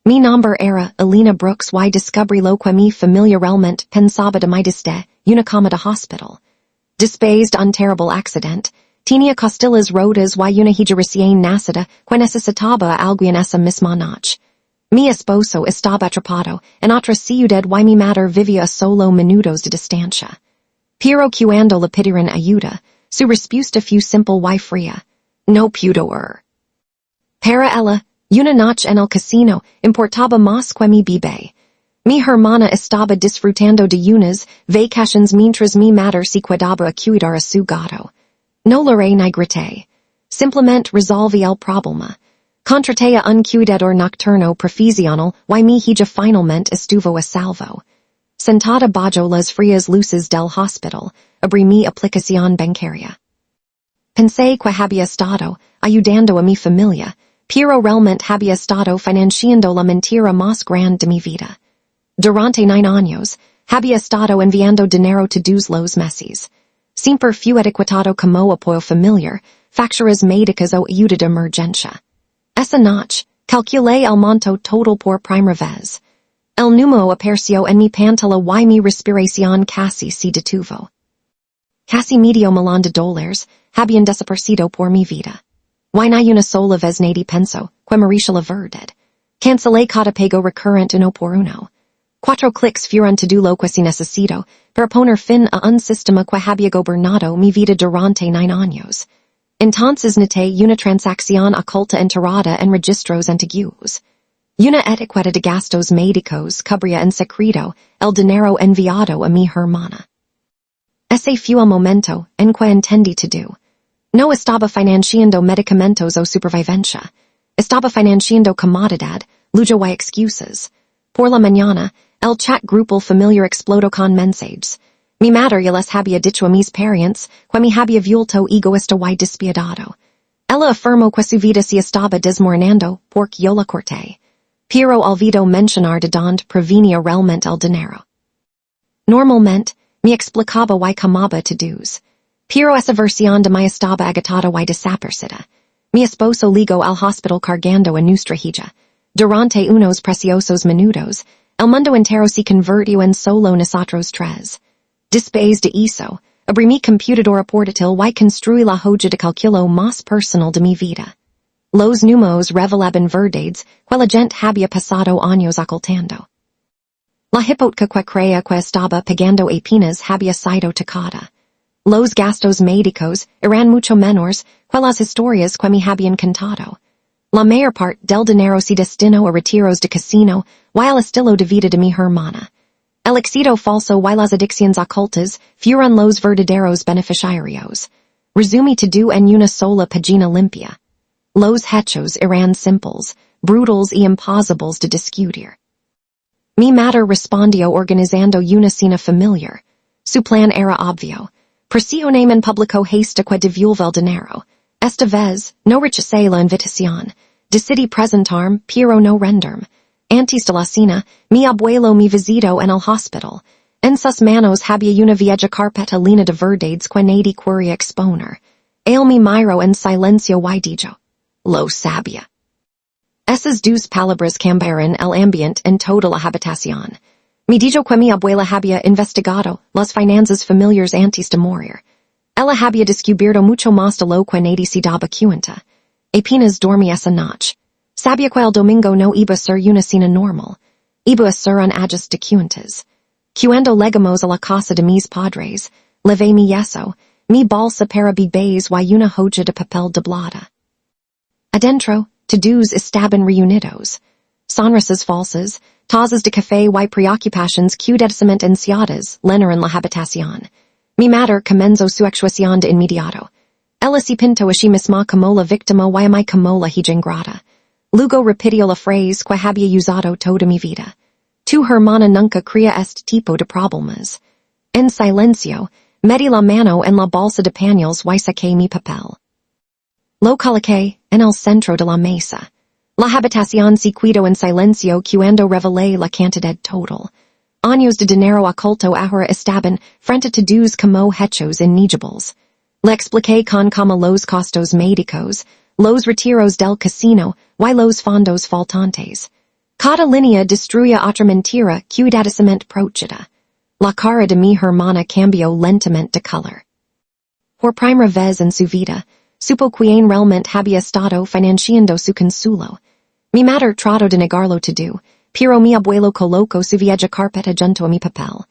Mi nombre era Elena Brooks y descubrí lo que mi familia realmente pensaba de mi desde una cama de hospital. Después de un terrible accidente, tenía costillas rotas y una hija recién nacida que necesitaba a alguien esa misma noche. Mi esposo estaba atrapado en otra ciudad y mi madre vivía a solo minutos de distancia. Pero cuando le pidieron ayuda, su respuesta fue simple y fría. No pudo ir. Para ella, una noche en el casino importaba más que mi bebé. Mi hermana estaba disfrutando de unas vacaciones mientras mi madre se quedaba a cuidar a su gato. No lloré ni grité. Simplemente resolví el problema. Contraté a un cuidador nocturno profesional y mi hija finalmente estuvo a salvo. Sentada bajo las frías luces del hospital, abrí mi aplicación bancaria. Pensé que había estado ayudando a mi familia, pero realmente había estado financiando la mentira más grande de mi vida. Durante 9 años, había estado enviando dinero todos los meses. Siempre fui etiquetado como apoyo familiar, facturas médicas o ayuda de emergencia. Esa noche, calculé el monto total por primera vez. El número apareció en mi pantalla y mi respiración casi se detuvo. Casi medio millón de dólares habían desaparecido por mi vida. Y no una sola vez nadie pensó que merecía la verdad. Cancelé cada pago recurrente uno por uno. 4 clics fueron todo lo que se necesitó para poner fin a un sistema que había gobernado mi vida durante 9 años. Entonces noté una transacción oculta enterrada en registros antiguos. Una etiqueta de gastos médicos cubría en secreto el dinero enviado a mi hermana. Ese fue el momento en que entendí todo. No estaba financiando medicamentos o supervivencia. Estaba financiando comodidad, lujo y excusas. Por la mañana, el chat grupal familiar explodó con mensajes. Mi madre ya les había dicho a mis parents que me había vuelto egoísta y despiadado. Ella afirmó que su vida se estaba desmoronando porque yo la corté. Pero olvidó mencionar de dónde provenía realmente el dinero. Normalmente, me explicaba y camaba todos. Pero esa versión de mí estaba agotada y desaparecida. Mi esposo ligó al hospital cargando a nuestra hija. Durante unos preciosos minutos, el mundo entero se convirtió en solo nosotros tres. Después de eso, abrí mi computadora portátil y construí la hoja de cálculo más personal de mi vida. Los números revelaban verdades que la gente había pasado años ocultando. La hipoteca que creía que estaba pagando apenas había sido tocada. Los gastos médicos eran mucho menores que las historias que me habían contado. La mayor parte del dinero se destinó a retiros de casino y al estilo de vida de mi hermana. El éxito falso y las adicciones ocultas fueron los verdaderos beneficiarios. Resumí todo en una sola página limpia. Los hechos eran simples, brutales y imposibles de discutir. Mi madre respondió organizando una cena familiar. Su plan era obvio. Presioné en público hasta que devolvió el dinero. Esta vez, no rechacé la invitación. Decidí presentarme, pero no rendirme. Antes de la cena, mi abuelo me visitó en el hospital. En sus manos había una vieja carpeta llena de verdades que nadie quería exponer. Él me miró en silencio y dijo, lo sabía. Esas 2 palabras cambiaron el ambiente en toda la habitación. Me dijo que mi abuela había investigado las finanzas familiares antes de morir. Ella había descubierto mucho más de lo que nadie se daba cuenta. Apenas dormí esa noche. Sabía que el domingo no iba a ser una cena normal. Iba a ser un ajus de cuentas. Cuando llegamos a la casa de mis padres, levé mi yeso, mi bolsa para bebés y una hoja de papel doblada. Adentro, todos estaban reunidos. Sonrisas falsas, tazas de café y preocupaciones cudesamente ansiadas llenaron la habitación. Mi madre comenzó su actuación de inmediato. Ella se pintó a sí misma como la víctima y a mí como la hija ingrata. Luego repitió la frase que había usado toda mi vida. Tu hermana nunca crea este tipo de problemas. En silencio, metí la mano en la bolsa de paños y saqué mi papel. Lo coloqué en el centro de la mesa. La habitación se quedó en silencio cuando revelé la cantidad total. Años de dinero oculto ahora estaban frente a todos como hechos innegables. Le expliqué con como los costos médicos, los retiros del casino y los fondos faltantes. Cada linea destruya otra mentira cuidadosamente procida. La cara de mi hermana cambió lentamente de color. Por primera vez en su vida, supo quien realmente había estado financiando su consuelo. Mi madre trató de negarlo todo, pero mi abuelo colocó su vieja carpeta junto a mi papel.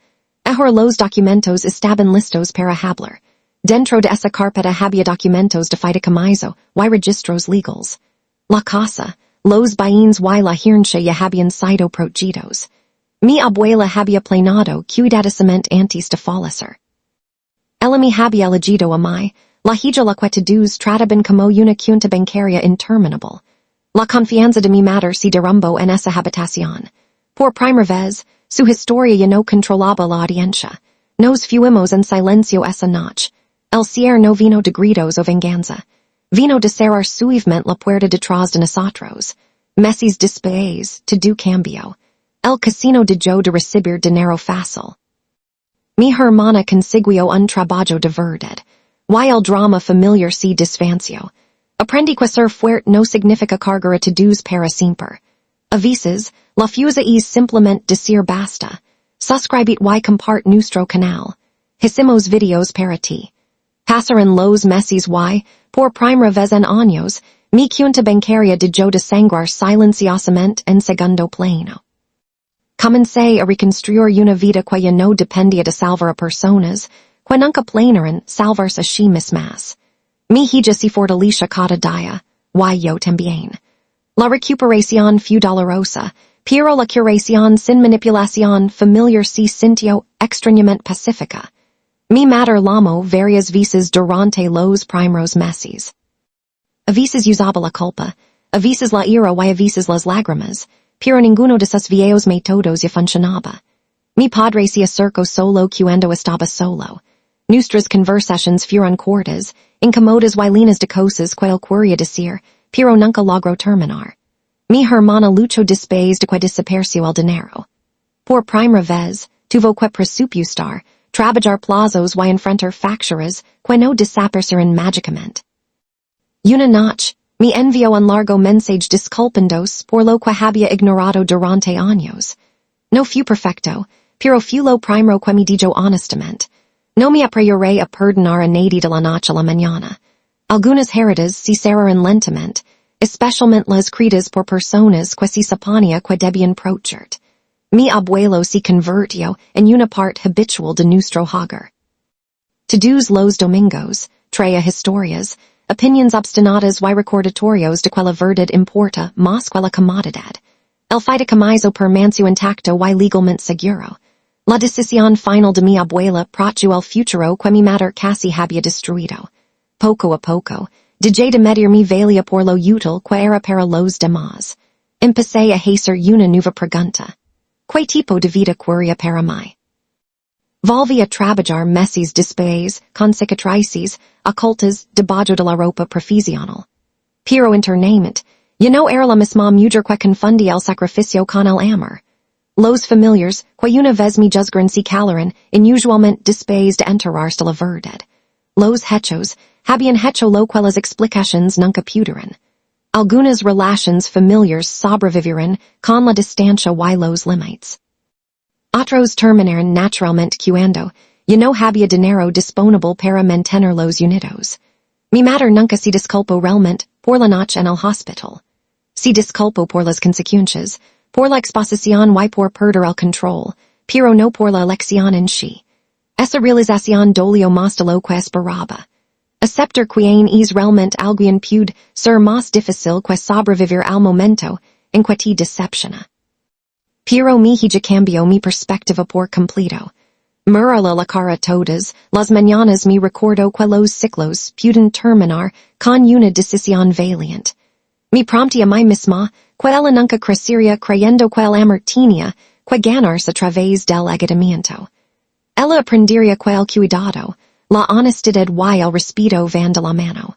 Ahora los documentos estaban listos para hablar. Dentro de esa carpeta había documentos de fideicomiso y registros legals. La casa, los bienes y la herencia ya habían sido protegidos. Mi abuela había planeado cuidadosamente antes de fallecer. Ella me había elegido a mí, la hija la que todos trataban como una cuenta bancaria interminable. La confianza de mi madre se derrumbó en esa habitación. Por primera vez, su historia ya no controlaba la audiencia. Nos fuimos en silencio esa noche. El cierre no vino de gritos o venganza. Vino de cerrar suavemente la puerta detrás de nosotros. Meses después, todo cambió. El casino dejó de recibir dinero fácil. Mi hermana consiguió un trabajo de verdad. Y el drama familiar se desvanció. Aprendí que ser fuerte no significa cargar a todos para siempre. A veces, la fuerza es simplemente decir basta. Suscribit y compart nuestro canal. Hicimos videos para ti. Pasaron los meses y, por primera vez en años, mi cuenta bancaria dejó de sangrar silenciosamente en segundo plano. Comencé a reconstruir una vida que ya no dependía de salvar a personas, que nunca planearon salvarse a sí mismas. Mi hija se fortalece cada día, y yo también. La recuperación fue dolorosa, pero la curación sin manipulación familiar se sintió extrañamente pacífica. Mi madre llamó varias veces durante los primeros meses. A veces usaba la culpa, a veces la ira y a veces las lágrimas, pero ninguno de sus viejos métodos ya funcionaba. Mi padre se acercó solo cuando estaba solo. Nuestras conversaciones fueron cortas, incómodas y llenas de cosas que él quería decir, pero nunca logró terminar. Mi hermana luchó después de que desapareció el dinero. Por primera vez, tuvo que presupuestar, trabajar plazos y enfrentar facturas que no desaparecieron mágicamente. Una noche, me envió un largo mensaje disculpándose por lo que había ignorado durante años. No fue perfecto, pero fue lo primero que me dijo honestamente. No me apresuré a perdonar a nadie de la noche a la mañana. Algunas heridas se cerraron lentamente, especialmente las escritas por personas que se suponía que debían proteger. Mi abuelo se convirtió en una parte habitual de nuestro hogar. Todos los domingos, traía historias, opiniones obstinadas y recordatorios de que la verdad importa más que la comodidad. El fideicomiso permaneció intacto y legalmente seguro. La decisión final de mi abuela protegió el futuro que mi madre casi había destruido. Poco a poco, dejé de medir mi valía por lo útil que era para los demás. Empecé a hacer una nueva pregunta. ¿Qué tipo de vida quería para mí? Volví a trabajar meses después, con cicatrices, ocultas, debajo de la ropa profesional. Pero internamente, ya no era la misma mujer que confundía el sacrificio con el amor. Los familiars, que una vez me juzgaron se calaron, inusualmente después de enterarse de la verdad. Los hechos, habían hecho lo que las explicaciones nunca pudieron. Algunas relaciones familiares sobrevivieron con la distancia y los límites. Otros terminaron naturalmente cuando ya no había dinero disponible para mantenerlos unidos. Mi madre nunca se disculpó realmente por la noche en el hospital. Se disculpó por las consecuencias, por la exposición y por perder el control, pero no por la elección en sí. Esa realización dolió más de lo que esperaba. Aceptar quien es realmente alguien puede ser más difícil que sobrevivir al momento en que te decepciona. Pero mi hija cambió mi perspectiva por completo. Mirarla la cara todas las mañanas me recordó que los ciclos pueden terminar con una decisión valiente. Me promptí a mí misma que ella nunca crecería creyendo que el amor tenía que ganarse a través del agotamiento. Ella aprendería que el cuidado, la honestidad y el respeto van de la mano.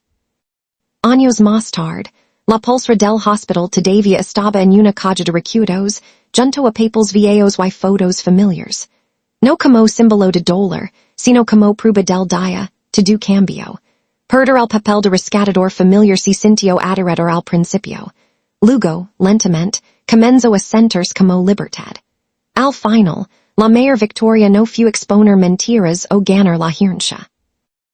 Años más tarde, la pulsera del hospital todavía estaba en una caja de recuerdos, junto a papeles viejos y fotos familiares. No como símbolo de dolor, sino como prueba del día, todo cambió. Perder el papel de rescatador familiar se sintió aterrador al principio. Luego, lentamente, comenzo a centers como libertad. Al final, la mayor victoria no fue exponer mentiras o ganar la herencia.